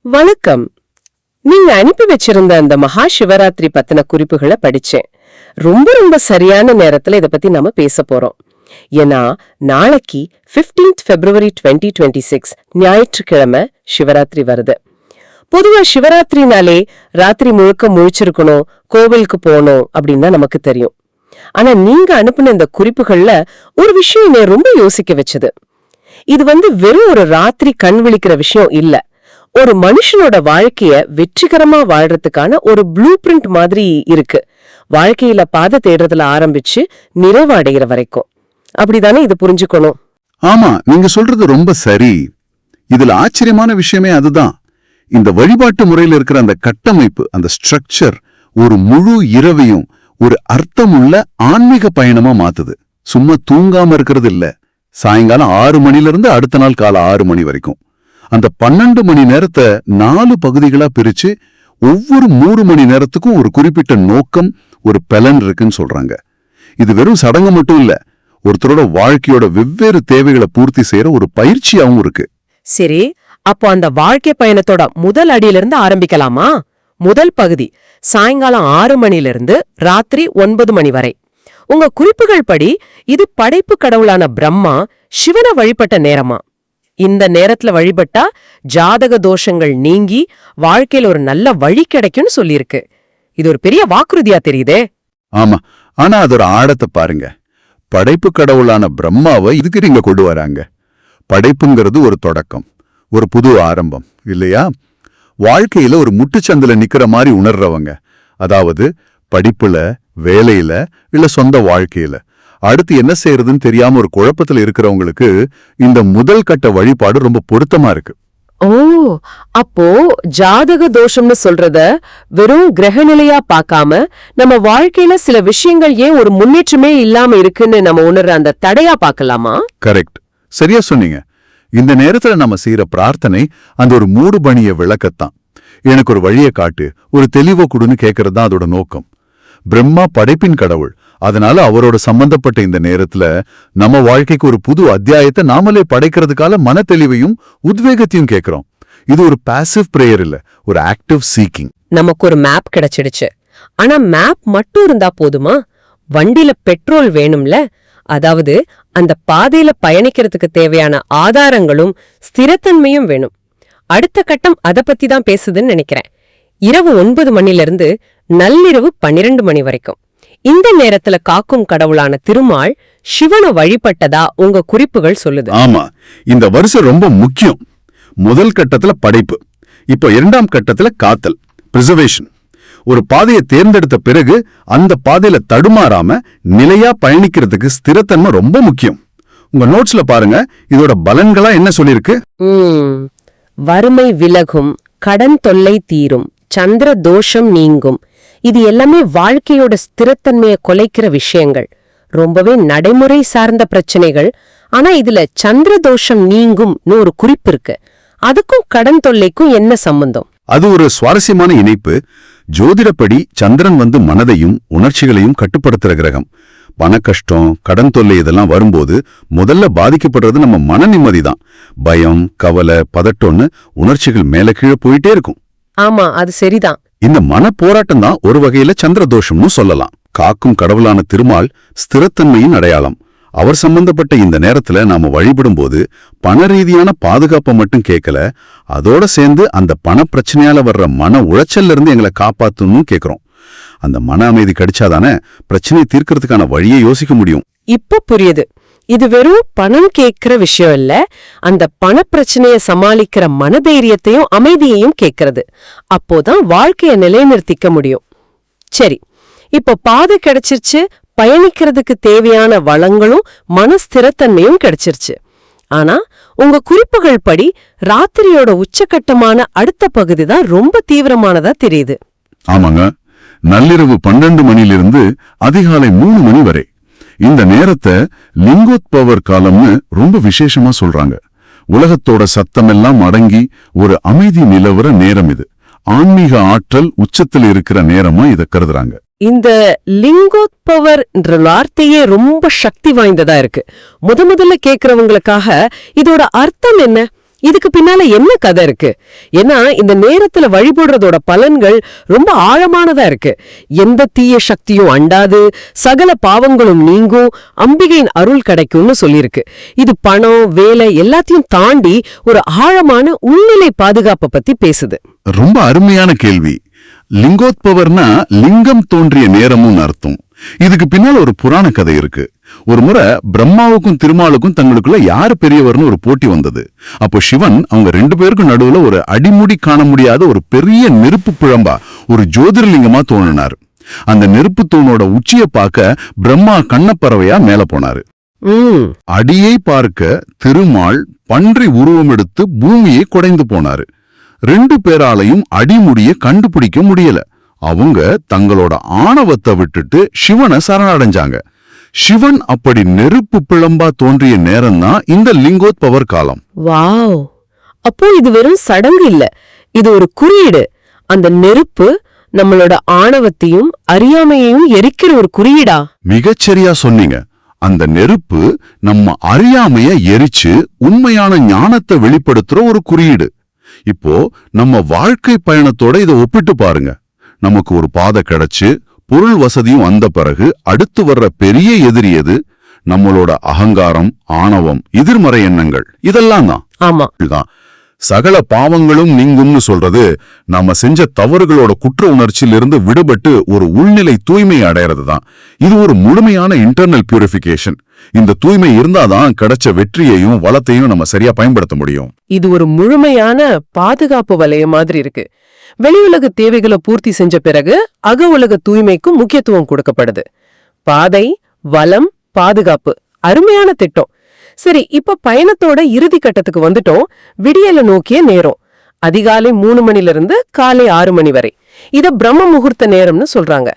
வணக்கம். நீங்க அனுப்பி வச்சிருந்த அந்த மகா சிவராத்திரி பத்தின குறிப்புகளை படிச்சேன். ரொம்ப ரொம்ப சரியான நேரத்துல இத பத்தி நாம பேச போறோம். ஏன்னா நாளைக்கு 15th February 2026 ஞாயிற்றுக்கிழமை சிவராத்திரி வருது. பொதுவா சிவராத்திரினாலே ராத்திரி முழுக்க முழிச்சிருக்கணும், கோவிலுக்கு போகணும் அப்படின்னு தான் நமக்கு தெரியும். ஆனா நீங்க அனுப்புன இந்த குறிப்புகள்ல ஒரு விஷயம் என்னை ரொம்ப யோசிக்க வச்சது. இது வெறும் ஒரு ராத்திரி கண் விழிக்கிற விஷயம் இல்ல, ஒரு மனுஷனோட வாழ்க்கைய வெற்றிகரமா வாழ்றதுக்கான ஒரு ப்ளூ பிரிண்ட் மாதிரி இருக்கு. வாழ்க்கையில பாதை தேடுறதுல ஆரம்பிச்சு நிறைவு அடைகிற வரைக்கும். அப்படிதானே இது புரிஞ்சுக்கணும்? ஆமா, நீங்க சொல்றது ரொம்ப சரி. இதுல ஆச்சரியமான விஷயமே அதுதான். இந்த வழிபாட்டு முறையில் இருக்கிற அந்த கட்டமைப்பு, அந்த ஸ்ட்ரக்சர் ஒரு முழு இரவையும் ஒரு அர்த்தமுள்ள ஆன்மீக பயணமா மாத்துது. சும்மா தூங்காம இருக்கிறது இல்ல. சாயங்காலம் 6 மணிலிருந்து அடுத்த நாள் காலை 6 மணி வரைக்கும் அந்த 12 மணி நேரத்தை 4 பகுதிகளா பிரிச்சு ஒவ்வொரு 3 மணி நேரத்துக்கும் ஒரு குறிப்பிட்ட நோக்கம், ஒரு பலன் இருக்குன்னு சொல்றாங்க. இது வெறும் சடங்கு மட்டும் இல்ல, ஒருத்தரோட வாழ்க்கையோட வெவ்வேறு தேவைகளை பூர்த்தி செய்யற ஒரு பயிற்சியாவும் இருக்கு. சரி, அப்போ அந்த வாழ்க்கை பயணத்தோட முதல் அடியிலிருந்து ஆரம்பிக்கலாமா? முதல் பகுதி சாயங்காலம் 6 மணிலிருந்து ராத்திரி 9 மணி வரை. உங்க குறிப்புகள் படி இது படைப்பு கடவுளான பிரம்மா சிவனை வழிபட்ட நேரமா? இந்த நேரத்துல வழிபட்டா ஜாதக தோஷங்கள் நீங்கி வாழ்க்கையில ஒரு நல்ல வழி கிடைக்கும்னு சொல்லியிருக்கு. இது ஒரு பெரிய வாக்குறுதியா தெரியுதே. ஆமா, ஆனா அதோட ஆழத்தை பாருங்க. படைப்பு கடவுளான பிரம்மாவை இதுக்கு நீங்க கொண்டு வராங்க. படைப்புங்கிறது ஒரு தொடக்கம், ஒரு புது ஆரம்பம் இல்லையா? வாழ்க்கையில ஒரு முட்டுச்சந்தில நிக்கிற மாதிரி உணர்றவங்க, அதாவது படிப்புல, வேலையில இல்ல சொந்த வாழ்க்கையில அடுத்து என்ன செய்யறதுன்னு தெரியாம ஒரு குழப்பத்துல இருக்கிறவங்களுக்கு இந்த முதல் கட்ட வழிபாடு ரொம்ப பொருத்தமா இருக்கு. ஓ, அப்போ ஜாதக தோஷம்னு சொல்றத வெறும் கிரகநிலையா பார்க்காம நம்ம வாழ்க்கையில சில விஷயங்கள் ஏன் ஒரு முன்னேற்றமே இல்லாம இருக்குன்னு நம்ம உணர்ற அந்த தடையா பார்க்கலாமா? கரெக்ட், சரியா சொன்னீங்க. இந்த நேரத்துல நம்ம செய்யற பிரார்த்தனை அந்த ஒரு மூடுபணிய விளக்கத்தான். எனக்கு ஒரு வழியை காட்டு, ஒரு தெளிவை கொடுன்னு கேட்கறது தான் அதோட நோக்கம். பிரம்மா படைப்பின் கடவுள், அதனால அவரோட சம்பந்தப்பட்ட இந்த நேரத்துல நம்ம வாழ்க்கைக்கு ஒரு புது அத்தியாயத்தை நாமளே படைக்கிறதுக்கால மன தெளிவையும் உத்வேகத்தையும் கேட்கிறோம். இது ஒரு பாசிவ் பிரேயர் இல்ல, ஒரு ஆக்டிவ் சீக்கிங். நமக்கு ஒரு மேப் கிடைச்சிடுச்சு. ஆனா மேப் மட்டும் இருந்தா போதுமா? வண்டியில பெட்ரோல் வேணும்ல. அதாவது அந்த பாதையில பயணிக்கிறதுக்கு தேவையான ஆதாரங்களும் ஸ்திரத்தன்மையும் வேணும். அடுத்த கட்டம் அத பத்தி தான் பேசுதுன்னு நினைக்கிறேன். இரவு 9 மணிலிருந்து நள்ளிரவு 12 மணி வரைக்கும் இந்த நேரத்துல காக்கும் கடவுளான திருமால் சிவனை வழிபட்டதா உங்க குறிப்புகள் சொல்லுது. ஆமா, இந்த வருஷம் ரொம்ப முக்கியம். முதல் கட்டத்துல படைப்பு, இப்போ 2ஆம் கட்டத்துல காத்தல், பிரிசர்வேஷன். ஒரு பாதையை தேர்ந்தெடுத்த பிறகு அந்த பாதையில தடுமாறாம நிலையா பயணிக்கிறதுக்கு ஸ்திரத்தன்மை ரொம்ப முக்கியம். உங்க நோட்ஸ்ல பாருங்க, இதோட பலன்களா என்ன சொல்லிருக்கு. வறுமை விலகும், கடன் தொல்லை தீரும், சந்திர தோஷம் நீங்கும். இது எல்லாமே வாழ்க்கையோட ஸ்திரத்தன்மையை கொலைக்கிற விஷயங்கள், ரொம்பவே நடைமுறை சார்ந்த பிரச்சனைகள். ஆனா இதுல சந்திர தோஷம் நீங்கும்னு ஒரு குறிப்பு இருக்கு. அதுக்கும் கடன் தொல்லைக்கும் என்ன சம்பந்தம்? அது ஒரு சுவாரஸ்யமான இணைப்பு. ஜோதிடப்படி சந்திரன் மனதையும் உணர்ச்சிகளையும் கட்டுப்படுத்துற கிரகம். பண கஷ்டம், கடன் தொல்லை இதெல்லாம் வரும்போது முதல்ல பாதிக்கப்படுறது நம்ம மன நிம்மதி தான். பயம், கவலை, பதட்டம்னு உணர்ச்சிகள் மேல கீழே போயிட்டே இருக்கும். ஆமா, அது சரிதான். இந்த மன போராட்டம் தான் ஒரு வகையில சந்திர தோஷம்னு சொல்லலாம். காக்கும் கடவுளான திருமால் ஸ்திரத்தன்மையின் அடையாளம். அவர் சம்பந்தப்பட்ட இந்த நேரத்துல நாம வழிபடும் போது பண ரீதியான பாதுகாப்பை மட்டும் கேட்கல, அதோட சேர்ந்து அந்த பண பிரச்சனையால வர்ற மன உளைச்சல்ல இருந்து எங்களை காப்பாத்தணும் கேட்கிறோம். அந்த மன அமைதி கிடைச்சாதானே பிரச்சனையை தீர்க்கறதுக்கான வழியை யோசிக்க முடியும். இப்ப புரியுது. இது வெறும் பணம் கேட்கிற விஷயம் இல்ல, அந்த பண பிரச்சனைய சமாளிக்கிற மனதைரியத்தையும் அமைதியையும் கேட்கறது. அப்போதான் வாழ்க்கைய நிலைநிறுத்திக்க முடியும். சரி, இப்போ பாதை கிடைச்சிருச்சு, பயணிக்கிறதுக்கு தேவையான வளங்களும் மன ஸ்திரத்தன்மையும் கிடைச்சிருச்சு. ஆனா உங்க குறிப்புகள் படி ராத்திரியோட உச்சகட்டமான அடுத்த பகுதி தான் ரொம்ப தீவிரமானதா தெரியுது. ஆமாங்க, நள்ளிரவு 12 மணிலிருந்து அதிகாலை 3 மணி வரை. இந்த நேரத்தை லிங்கோத்பவர் காலம்னு ரொம்ப விசேஷமா சொல்றாங்க. உலகத்தோட சத்தமெல்லாம் அடங்கி ஒரு அமைதி நிலவர நேரம் இது. ஆன்மீக ஆற்றல் உச்சத்தில் இருக்கிற நேரமா இதை கருதுறாங்க. இந்த லிங்கோத்பவர் என்ற வார்த்தையே ரொம்ப சக்தி வாய்ந்ததா இருக்கு. முதல்ல கேக்குறவங்களுக்காக இதோட அர்த்தம் என்ன? இதுக்கு பின்னால என்ன கதை இருக்கு? ஏன்னா இந்த நேரத்துல வழிபடுறதோட பலன்கள் ரொம்ப ஆழமானதா இருக்கு. எந்த தீய சக்தியும் அண்டாது, சகல பாவங்களும் நீங்கும், அம்பிகையின் அருள் கிடைக்கும்னு சொல்லியிருக்கு. இது பணம், வேலை எல்லாத்தையும் தாண்டி ஒரு ஆழமான உள்நிலை பாதுகாப்பை பத்தி பேசுது. ரொம்ப அருமையான கேள்வி. லிங்கோத்பவர்னா லிங்கம் தோன்றிய நேரமும் அர்த்தம். இதுக்கு பின்னால் ஒரு புராண கதை இருக்கு. ஒரு முறை பிரம்மாவுக்கும் திருமாலுக்கும் தங்களுக்குள்ள யாரு பெரியவர்னு ஒரு போட்டி வந்தது. அப்போ சிவன் அவங்க 2 பேருக்கும் நடுவுல ஒரு அடிமுடி காண முடியாத ஒரு பெரிய நெருப்பு பிழம்பா, ஒரு ஜோதிர்லிங்கமா தோன்றினார். அந்த நெருப்பு தூணோட உச்சிய பார்க்க பிரம்மா கண்ணப்பறவையா மேல போனாரு. அடியை பார்க்க திருமால் பன்றி உருவம் எடுத்து பூமியை குடைந்து போனாரு. 2 பேராலையும் அடிமுடிய கண்டுபிடிக்க முடியல. அவங்க தங்களோட ஆணவத்தை விட்டுட்டு சிவனை சரணடைஞ்சாங்க. சிவன் அப்படி நெருப்பு பிளம்பா தோன்றிய நேரம்தான் இந்த லிங்கோத்பவர் காலம். வாவ்! அப்போ இது வெறும் சடங்கு இல்ல, இது ஒரு குறியீடு. அந்த நெருப்பு நம்மளோட ஆணவத்தையும் அறியாமையையும் எரிக்கிற ஒரு குறியீடா? மிகச்சரியா சொன்னீங்க. அந்த நெருப்பு நம்ம அறியாமைய எரிச்சு உண்மையான ஞானத்தை வெளிப்படுத்துற ஒரு குறியீடு. இப்போ நம்ம வாழ்க்கை பயணத்தோட இதை ஒப்பிட்டு பாருங்க. நமக்கு ஒரு பாதை கிடைச்சு பொருள் வசதியும் வந்த பிறகு அடுத்து வர்ற பெரிய எதிரி எது? நம்மளோட அகங்காரம், ஆணவம், எதிர்மறை எண்ணங்கள். இதெல்லாம் தான். ஆமா. சகல பாவங்களும் நீங்கும்னு சொல்றது நாம செஞ்ச தவறுகளோட குற்ற உணர்ச்சியிலிருந்து விடுபட்டு ஒரு உள்நிலை தூய்மை அடையிறது தான். இது ஒரு முழுமையான இன்டர்னல் பியூரிஃபிகேஷன். இந்த தூய்மை இருந்தாதான் கிடைச்ச வெற்றியையும் வளத்தையும் நம்ம சரியா பயன்படுத்த முடியும். இது ஒரு முழுமையான பாதுகாப்பு வலயம் மாதிரி இருக்கு. வெளி உலக தேவைகளை பூர்த்தி செஞ்ச பிறகு அக உலக தூய்மைக்கும் முக்கியத்துவம் கொடுக்கப்படுது. பாதை, வளம், பாதுகாப்பு, அருமையான திட்டம். சரி, இப்ப பயணத்தோட இறுதி கட்டத்துக்கு வந்துட்டோம். விடியல நோக்கிய நேரம் அதிகாலை 3 மணிலிருந்து காலை 6 மணி வரை. இத பிரம்ம முகூர்த்த நேரம்னு சொல்றாங்க.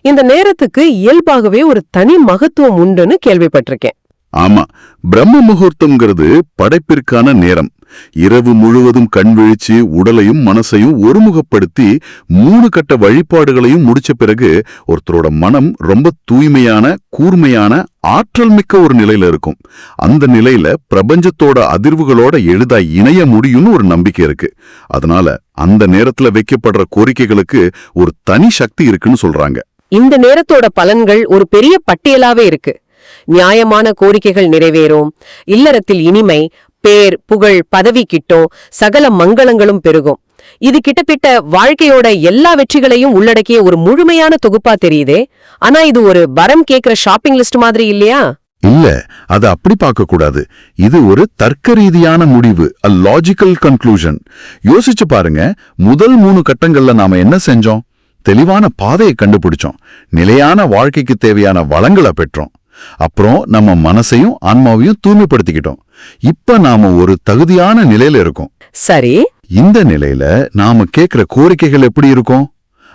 இந்த நேரத்துக்கு இயல்பாகவே ஒரு தனி மகத்துவம் உண்டுன்னு கேள்விப்பட்டிருக்கேன். ஆமா, பிரம்ம முகூர்த்தம்ங்கிறது படைப்பிற்கான நேரம். இரவு முழுவதும் கண் விழிச்சு உடலையும் மனசையும் ஒருமுகப்படுத்தி 3 கட்ட வழிபாடுகளையும் முடிச்ச பிறகு ஒருத்தரோட மனம் ரொம்ப தூய்மையான, கூர்மையான, ஆற்றல் மிக்க ஒரு நிலையில இருக்கும். அந்த நிலையில பிரபஞ்சத்தோட அதிர்வுகளோட எளிதா இணைய முடியும்னு ஒரு நம்பிக்கை இருக்கு. அதனால அந்த நேரத்துல வைக்கப்படுற கோரிக்கைகளுக்கு ஒரு தனி சக்தி இருக்குன்னு சொல்றாங்க. இந்த நேரத்தோட பலன்கள் ஒரு பெரிய பட்டியலாவே இருக்கு. நியாயமான கோரிக்கைகள் நிறைவேறும், இல்லறத்தில் இனிமை, பேர், புகழ், பதவி கிட்டும், சகல மங்களங்களும் பெருகும். இது கிட்டத்தட்ட வாழ்க்கையோட எல்லா வெற்றிகளையும் உள்ளடக்கிய ஒரு முழுமையான தொகுப்பா தெரியுதே. ஆனா இது ஒரு வரம் கேக்குற ஷாப்பிங் லிஸ்ட் மாதிரி இல்லையா? இல்ல, அது அப்படி பார்க்க கூடாது. இது ஒரு தர்க்க ரீதியான முடிவு, a logical conclusion. யோசிச்சு பாருங்க, முதல் 3 கட்டங்கள்ல நாம என்ன செஞ்சோம்? தெளிவான பாதையை கண்டுபிடிச்சோம், நிலையான வாழ்க்கைக்கு தேவையான வளங்களை பெற்றோம், அப்புறம் நம்ம மனசையும் ஆன்மாவையும் தூய்மைப்படுத்திக்கிட்டோம். இப்ப நாம ஒரு தகுதியான நிலையில இருக்கோம். சரி, இந்த நிலையில நாம கேட்கிற கோரிக்கைகள் எப்படி இருக்கும்?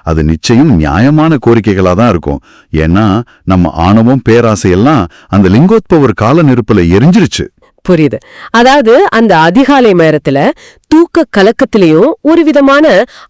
அது நிச்சயம் நியாயமான கோரிக்கைகளா தான் இருக்கும். ஏன்னா நம்ம ஆணவம், பேராசையெல்லாம் அந்த லிங்கோத்பவர் கால நெருப்புல எரிஞ்சிருச்சு. புரியுது. அதாவது அந்த அதிகாலை நேரத்துல தூக்க கலக்கத்திலையும் ஒரு விதமான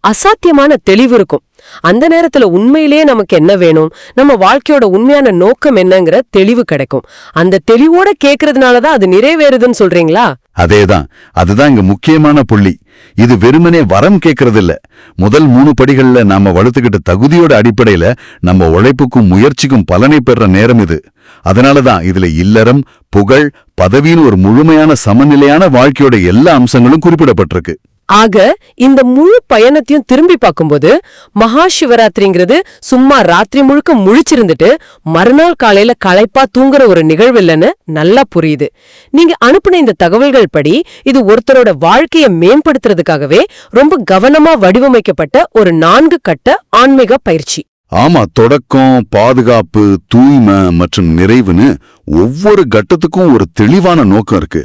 அசாத்தியமான தெளிவு இருக்கும். அந்த நேரத்துல உண்மையிலேயே நமக்கு என்ன வேணும், நம்ம வாழ்க்கையோட உண்மையான நோக்கம் என்னங்கிற தெளிவு கிடைக்கும். அந்த தெளிவோட கேக்குறதுனாலதான் அது நிறைவேறுதுன்னு சொல்றீங்களா? அதேதான், அதுதான் இங்க முக்கியமான புள்ளி. இது வெறுமனே வரம் கேட்கறது இல்ல. முதல் 3 படிகள்ல நாம வளர்த்துக்கிட்ட தகுதியோட அடிப்படையில நம்ம உழைப்புக்கும் முயற்சிக்கும் பலனை பெற நேரம் இது. அதனாலதான் இதுல இல்லறம், புகழ், பதவின்னு ஒரு முழுமையான சமநிலையான வாழ்க்கையோட எல்லா அம்சங்களும் குறிப்பிடப்பட்டிருக்கு. ஆக இந்த முழு பயணத்தையும் திரும்பி பார்க்கும்போது மகா சிவராத்திரிங்கிறது சும்மா ராத்திரி முழுக்க முழிச்சிருந்துட்டு மறுநாள் காலையில களைப்பா தூங்குற ஒரு நிகழ்வு இல்லைன்னு நல்லா புரியுது. நீங்க அனுப்பின இந்த தகவல்கள் படி இது ஒருத்தரோட வாழ்க்கையை மேம்படுத்துறதுக்காகவே ரொம்ப கவனமா வடிவமைக்கப்பட்ட ஒரு 4 கட்ட ஆன்மீக பயிற்சி. ஆமா, தொடக்கம், பாதுகாப்பு, தூய்மை மற்றும் நிறைவுன்னு ஒவ்வொரு கட்டத்துக்கும் ஒரு தெளிவான நோக்கம் இருக்கு.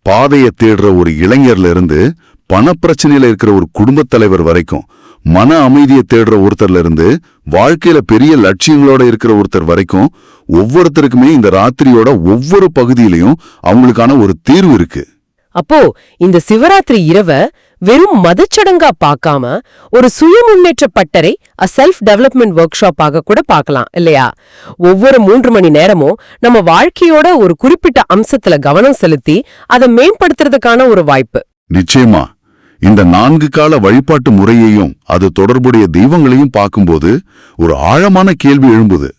பாதையை தேடுற ஒரு இளைஞர்ல இருந்து பணப்பிரச்சனையில இருக்கிற ஒரு குடும்பத் தலைவர் வரைக்கும், மன அமைதியை தேடுற ஒருத்தர்ல இருந்து வாழ்க்கையில பெரிய லட்சியங்களோட இருக்கிற ஒருத்தர் வரைக்கும், ஒவ்வொருத்தருக்குமே இந்த ராத்திரியோட ஒவ்வொரு பகுதியிலையும் அவங்களுக்கான ஒரு தீர்வு இருக்கு. அப்போ இந்த சிவராத்திரி இரவ வெறும் மதச்சடங்கா பார்க்காம ஒரு சுய முன்னேற்ற பட்டறை, செல்ஃப் டெவலப்மெண்ட் ஒர்க் ஷாப் ஆக கூட பார்க்கலாம் இல்லையா? ஒவ்வொரு 3 மணி நேரமும் நம்ம வாழ்க்கையோட ஒரு குறிப்பிட்ட அம்சத்துல கவனம் செலுத்தி அதை மேம்படுத்துறதுக்கான ஒரு வாய்ப்பு. நிச்சயமா. இந்த 4 கால வழிபாட்டு முறையையும் அது தொடர்புடைய தெய்வங்களையும் பார்க்கும்போது ஒரு ஆழமான கேள்வி எழும்புது.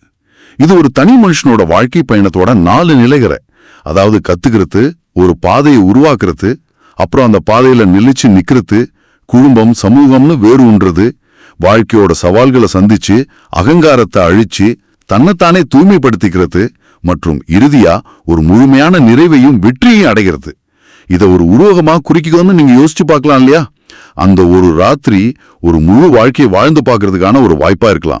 இது ஒரு தனி மனுஷனோட வாழ்க்கை பயணத்தோட 4 நிலைகளை, அதாவது கத்துக்கிறது, ஒரு பாதையை உருவாக்குறது, அப்புறம் அந்த பாதையில நிலைச்சு நிக்கிறது, குடும்பம் சமூகம்னு வேறு ஒன்றது, வாழ்க்கையோட சவால்களை சந்திச்சு அகங்காரத்தை அழிச்சு தன்னைத்தானே தூய்மைப்படுத்திக்கிறது, மற்றும் இறுதியா ஒரு முழுமையான நிறைவையும் வெற்றியையும் அடைகிறது. இதை ஒரு உருவகமா குறிக்கணும்னு நீங்க யோசிச்சு பார்க்கலாம் இல்லையா? அந்த ஒரு ராத்திரி ஒரு முழு வாழ்க்கையை வாழ்ந்து பார்க்கறதுக்கான ஒரு வாய்ப்பா இருக்கலாம்.